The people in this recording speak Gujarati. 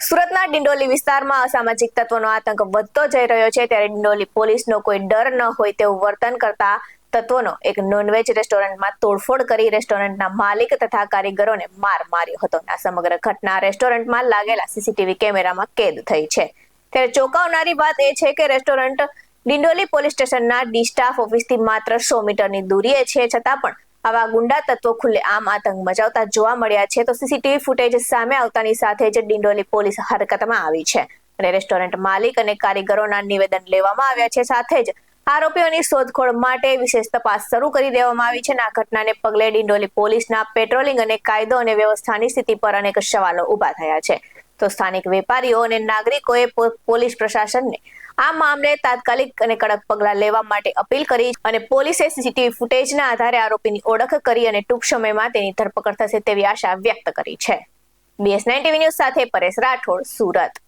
સુરતના ડિંડોલી વિસ્તારમાં અસામાજિક તત્વોનો આતંક વધતો જઈ રહ્યો છે ત્યારે ડિંડોલી પોલીસનો કોઈ ડર ન હોય તેવું વર્તન કરતા તત્વોનો એક નોનવેજ રેસ્ટોરન્ટમાં તોડફોડ કરી રેસ્ટોરન્ટના માલિક તથા કારીગરોને માર માર્યો હતો. આ સમગ્ર ઘટના રેસ્ટોરન્ટમાં લાગેલા સીસીટીવી કેમેરામાં કેદ થઈ છે. ત્યારે ચોંકાવનારી વાત એ છે કે રેસ્ટોરન્ટ ડિંડોલી પોલીસ સ્ટેશનના ડી સ્ટાફ ઓફિસથી માત્ર 100 મીટરની દૂરીએ છે, છતાં પણ આવા ગુંડા તત્વો ખુલ્લેઆમ આતંક મચાવતા જોવા મળ્યા છે. તો સીસીટીવી ફૂટેજ સામે આવતાની સાથે જ ડિંડોલી પોલીસ હરકતમાં આવી છે અને રેસ્ટોરન્ટ માલિક અને કારીગરોના નિવેદન લેવામાં આવ્યા છે. સાથે જ આરોપીઓની શોધખોળ માટે વિશેષ તપાસ શરૂ કરી દેવામાં આવી છે. આ ઘટનાને પગલે ડિંડોલી પોલીસના પેટ્રોલિંગ અને કાયદો અને વ્યવસ્થાની સ્થિતિ પર અનેક સવાલો ઊભા થયા છે. તો સ્થાનિક વેપારીઓ અને નાગરિકોએ પોલીસ પ્રશાસનને આ મામલે તાત્કાલિક અને કડક પગલાં લેવા માટે અપીલ કરી અને પોલીસે સીસીટીવી ફૂટેજના આધારે આરોપીની ઓળખ કરી અને ટૂંક સમયમાં તેની ધરપકડ થશે તેવી આશા વ્યક્ત કરી છે. BS9 TV ન્યૂઝ સાથે પરેશ રાઠોડ, સુરત.